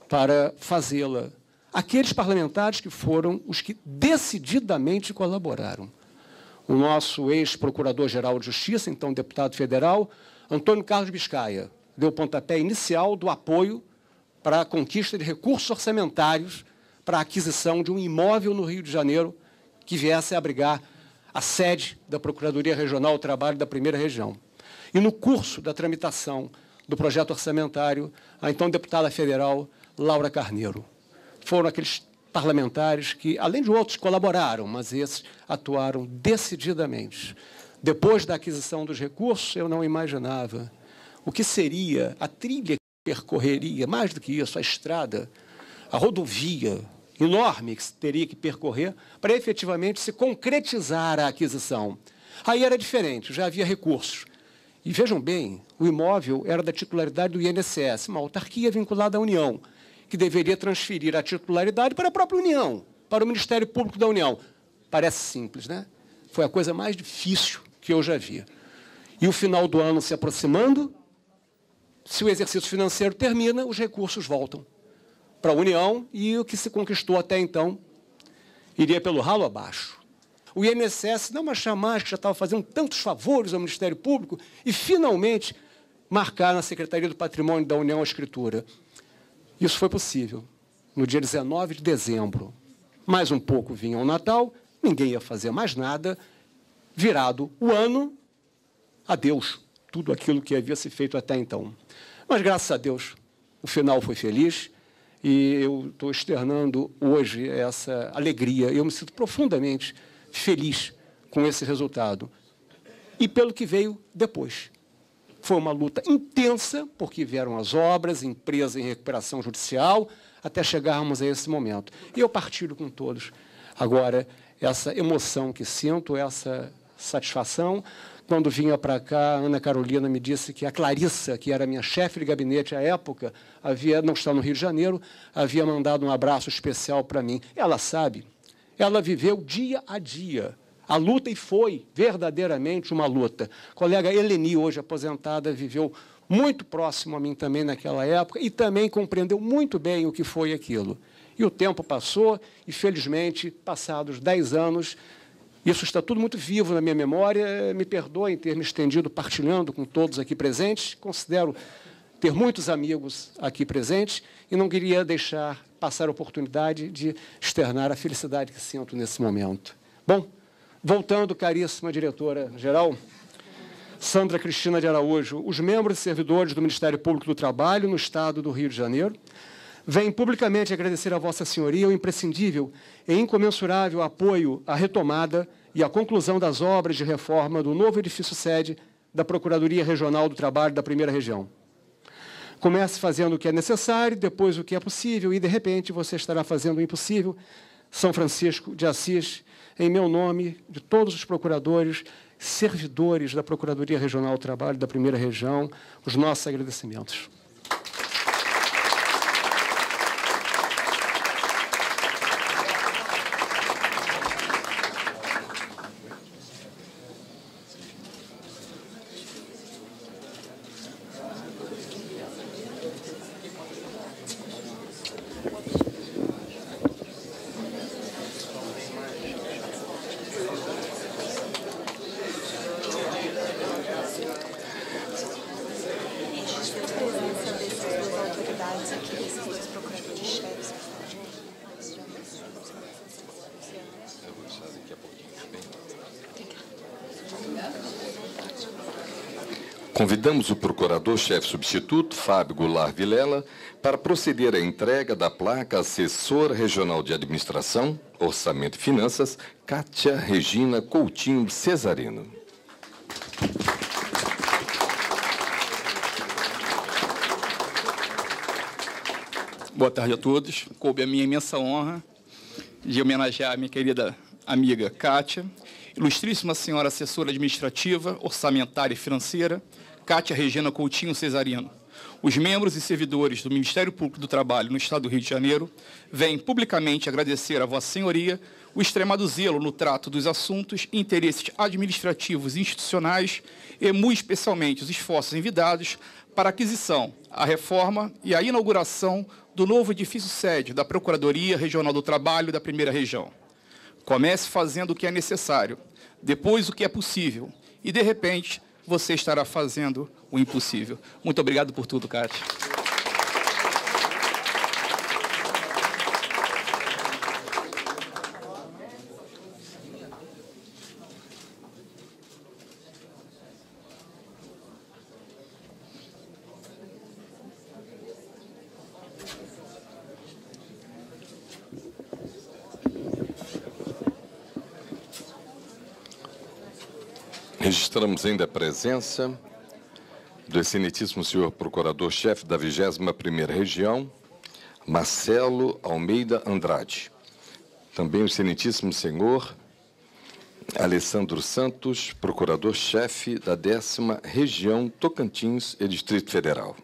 para fazê-la àqueles parlamentares que foram os que decididamente colaboraram. O nosso ex-procurador-geral de Justiça, então deputado federal, Antônio Carlos Biscaia, deu o pontapé inicial do apoio para a conquista de recursos orçamentários para a aquisição de um imóvel no Rio de Janeiro que viesse a abrigar a sede da Procuradoria Regional do Trabalho da Primeira Região. E no curso da tramitação do projeto orçamentário, a então deputada federal Laura Carneiro. Foram aqueles parlamentares que, além de outros, colaboraram, mas esses atuaram decididamente. Depois da aquisição dos recursos, eu não imaginava o que seria a trilha que percorreria, mais do que isso, a estrada, a rodovia enorme que se teria que percorrer para efetivamente se concretizar a aquisição. Aí era diferente, já havia recursos. E vejam bem, o imóvel era da titularidade do INSS, uma autarquia vinculada à União, que deveria transferir a titularidade para a própria União, para o Ministério Público da União. Parece simples, né? Foi a coisa mais difícil que eu já vi. E o final do ano se aproximando, se o exercício financeiro termina, os recursos voltam para a União e o que se conquistou até então iria pelo ralo abaixo. O INSS não achar mais que já estava fazendo tantos favores ao Ministério Público e, finalmente, marcar na Secretaria do Patrimônio da União a escritura. Isso foi possível no dia 19 de dezembro. Mais um pouco vinha o Natal, ninguém ia fazer mais nada, virado o ano, adeus, tudo aquilo que havia se feito até então. Mas, graças a Deus, o final foi feliz. e eu estou externando hoje essa alegria. Eu me sinto profundamente feliz com esse resultado e pelo que veio depois. Foi uma luta intensa, porque vieram as obras, empresa em recuperação judicial, até chegarmos a esse momento. E eu partilho com todos agora essa emoção que sinto, essa satisfação. Quando vinha para cá, a Ana Carolina me disse que a Clarissa, que era minha chefe de gabinete à época, não está no Rio de Janeiro, havia mandado um abraço especial para mim. Ela sabe, ela viveu dia a dia a luta, e foi verdadeiramente uma luta. A colega Eleni, hoje aposentada, viveu muito próximo a mim também naquela época e também compreendeu muito bem o que foi aquilo. E o tempo passou e, felizmente, passados 10 anos, isso está tudo muito vivo na minha memória. Me perdoem ter me estendido partilhando com todos aqui presentes. Considero ter muitos amigos aqui presentes e não queria deixar passar a oportunidade de externar a felicidade que sinto nesse momento. Bom, voltando, caríssima diretora-geral, Sandra Cristina de Araújo, os membros e servidores do Ministério Público do Trabalho no Estado do Rio de Janeiro vêm publicamente agradecer a Vossa Senhoria o imprescindível e incomensurável apoio à retomada e à conclusão das obras de reforma do novo edifício sede da Procuradoria Regional do Trabalho da Primeira Região. Comece fazendo o que é necessário, depois o que é possível, e, de repente, você estará fazendo o impossível. São Francisco de Assis, em meu nome, de todos os procuradores, servidores da Procuradoria Regional do Trabalho da Primeira Região, os nossos agradecimentos. Convidamos o procurador-chefe substituto, Fábio Goulart Vilela, para proceder à entrega da placa Assessora Regional de Administração, Orçamento e Finanças, Kátia Regina Coutinho Cesarino. Boa tarde a todos. Coube a minha imensa honra de homenagear a minha querida amiga Kátia, ilustríssima senhora assessora administrativa, orçamentária e financeira, Kátia Regina Coutinho Cesarino. Os membros e servidores do Ministério Público do Trabalho no Estado do Rio de Janeiro vêm publicamente agradecer a Vossa Senhoria o extremado zelo no trato dos assuntos e interesses administrativos e institucionais e, muito especialmente, os esforços envidados para a aquisição, a reforma e a inauguração do novo edifício sede da Procuradoria Regional do Trabalho da Primeira Região. Comece fazendo o que é necessário, depois o que é possível e, de repente, você estará fazendo o impossível. Muito obrigado por tudo, Kátia. Registramos ainda a presença do excelentíssimo senhor procurador-chefe da 21ª Região, Marcelo Almeida Andrade. Também o excelentíssimo senhor Alessandro Santos, procurador-chefe da 10ª Região Tocantins e Distrito Federal.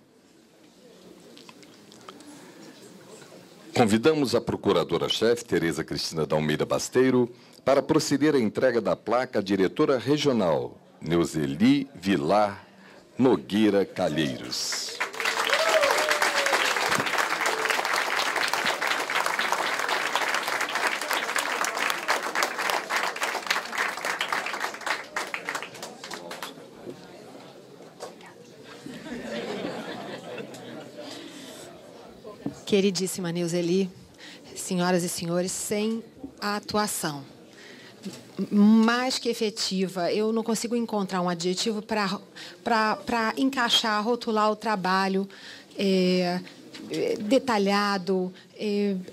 Convidamos a procuradora-chefe, Tereza Cristina da Almeida Basteiro, para proceder à entrega da placa à diretora regional, Neuzeli Vilar Nogueira Calheiros. Queridíssima Neuzeli, senhoras e senhores, sem a atuação mais que efetiva, eu não consigo encontrar um adjetivo para encaixar, rotular o trabalho detalhado,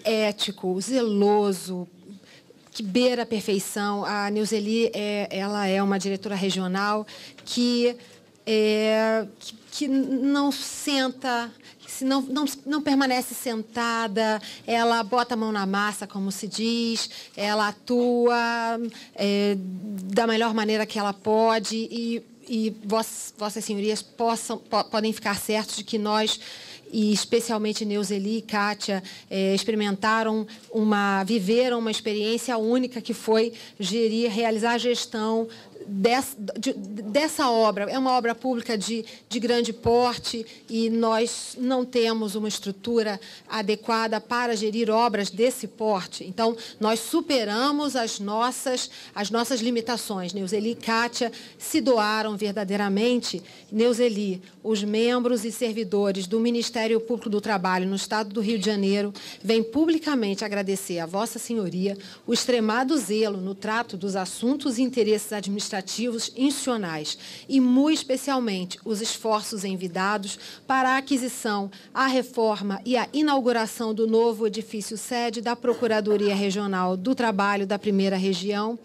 ético, zeloso, que beira a perfeição. A Neuzeli, ela é uma diretora regional que não senta, não permanece sentada, ela bota a mão na massa, como se diz, ela atua da melhor maneira que ela pode e vossas senhorias podem ficar certos de que nós, e especialmente Neuzeli e Kátia, viveram uma experiência única que foi realizar a gestão dessa obra. É uma obra pública de grande porte e nós não temos uma estrutura adequada para gerir obras desse porte. Então, nós superamos as nossas limitações. Neuzeli e Kátia se doaram verdadeiramente. Neuzeli, os membros e servidores do Ministério Público do Trabalho no Estado do Rio de Janeiro vêm publicamente agradecer a Vossa Senhoria o extremado zelo no trato dos assuntos e interesses administrativos institucionais e, muito especialmente, os esforços envidados para a aquisição, a reforma e a inauguração do novo edifício sede da Procuradoria Regional do Trabalho da Primeira Região.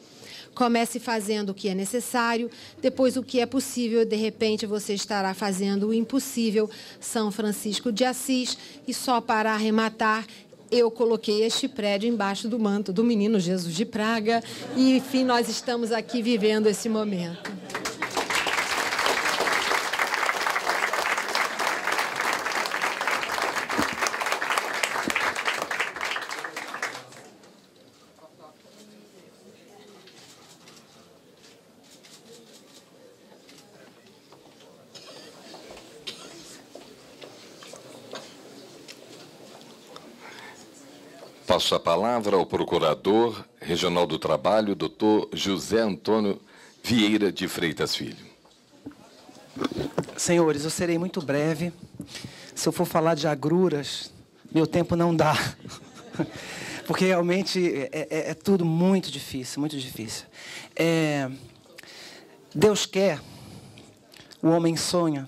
Comece fazendo o que é necessário, depois o que é possível, de repente você estará fazendo o impossível. São Francisco de Assis. E só para arrematar, eu coloquei este prédio embaixo do manto do menino Jesus de Praga e, enfim, nós estamos aqui vivendo esse momento. Passo a palavra ao Procurador Regional do Trabalho, Dr. José Antônio Vieira de Freitas Filho. Senhores, eu serei muito breve. Se eu for falar de agruras, meu tempo não dá. Porque realmente é tudo muito difícil, muito difícil. Deus quer, o homem sonha,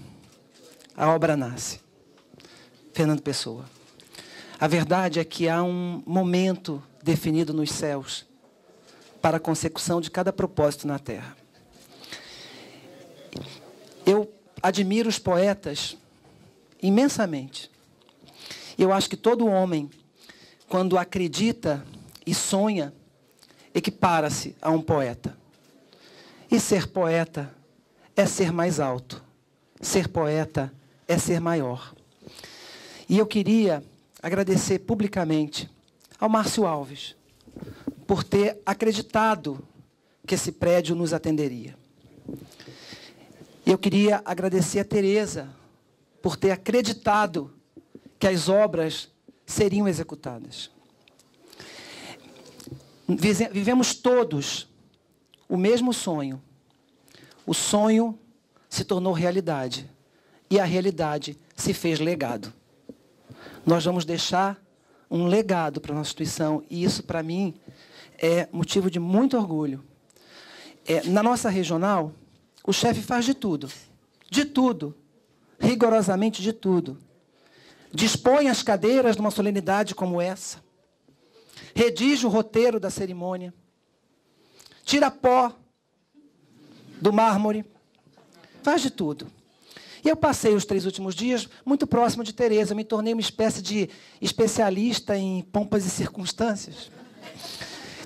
a obra nasce. Fernando Pessoa. A verdade é que há um momento definido nos céus para a consecução de cada propósito na terra. Eu admiro os poetas imensamente. Eu acho que todo homem, quando acredita e sonha, equipara-se a um poeta. E ser poeta é ser mais alto. Ser poeta é ser maior. E eu queria agradecer publicamente ao Márcio Alves por ter acreditado que esse prédio nos atenderia. Eu queria agradecer a Tereza por ter acreditado que as obras seriam executadas. Vivemos todos o mesmo sonho. O sonho se tornou realidade e a realidade se fez legado. Nós vamos deixar um legado para a nossa instituição e isso, para mim, é motivo de muito orgulho. Na nossa regional, o chefe faz de tudo, rigorosamente de tudo. Dispõe as cadeiras numa solenidade como essa, redige o roteiro da cerimônia, tira pó do mármore, faz de tudo. E eu passei os 3 últimos dias muito próximo de Tereza. Eu me tornei uma espécie de especialista em pompas e circunstâncias.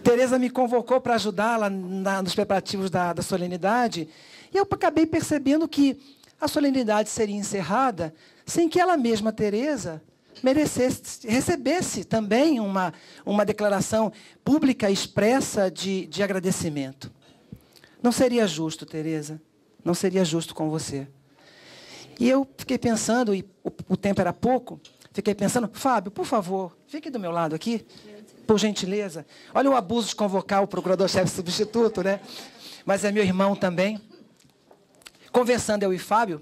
Tereza me convocou para ajudá-la nos preparativos da solenidade. E eu acabei percebendo que a solenidade seria encerrada sem que ela mesma, Tereza, recebesse também uma declaração pública expressa de agradecimento. Não seria justo, Tereza. Não seria justo com você. E eu fiquei pensando, e o tempo era pouco, fiquei pensando, Fábio, por favor, fique do meu lado aqui, por gentileza. Olha o abuso de convocar o procurador-chefe substituto, né? Mas é meu irmão também. Conversando eu e Fábio,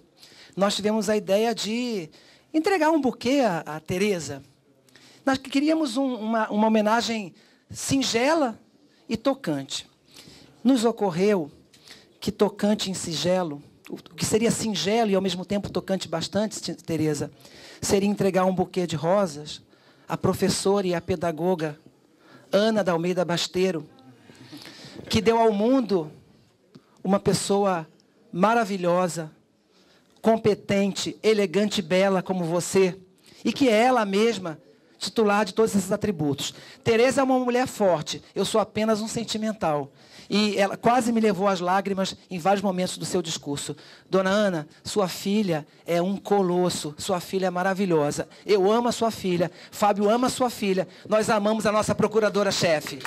nós tivemos a ideia de entregar um buquê a Tereza. Nós queríamos uma homenagem singela e tocante. Nos ocorreu que tocante e singelo o que seria singelo e, ao mesmo tempo, tocante bastante, Tereza, seria entregar um buquê de rosas à professora e à pedagoga Ana da Almeida Basteiro, que deu ao mundo uma pessoa maravilhosa, competente, elegante e bela como você, e que é ela mesma titular de todos esses atributos. Tereza é uma mulher forte, eu sou apenas um sentimental. E ela quase me levou às lágrimas em vários momentos do seu discurso. Dona Ana, sua filha é um colosso, sua filha é maravilhosa. Eu amo a sua filha, Fábio ama a sua filha, nós amamos a nossa procuradora-chefe.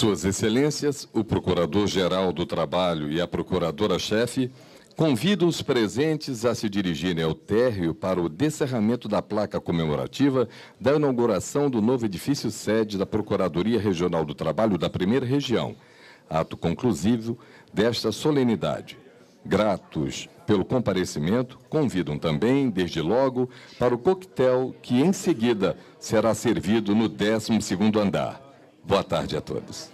Suas Excelências, o Procurador-Geral do Trabalho e a Procuradora-Chefe convidam os presentes a se dirigirem ao térreo para o descerramento da placa comemorativa da inauguração do novo edifício sede da Procuradoria Regional do Trabalho da Primeira Região, ato conclusivo desta solenidade. Gratos pelo comparecimento, convidam também, desde logo, para o coquetel que, em seguida, será servido no 12º andar. Boa tarde a todos.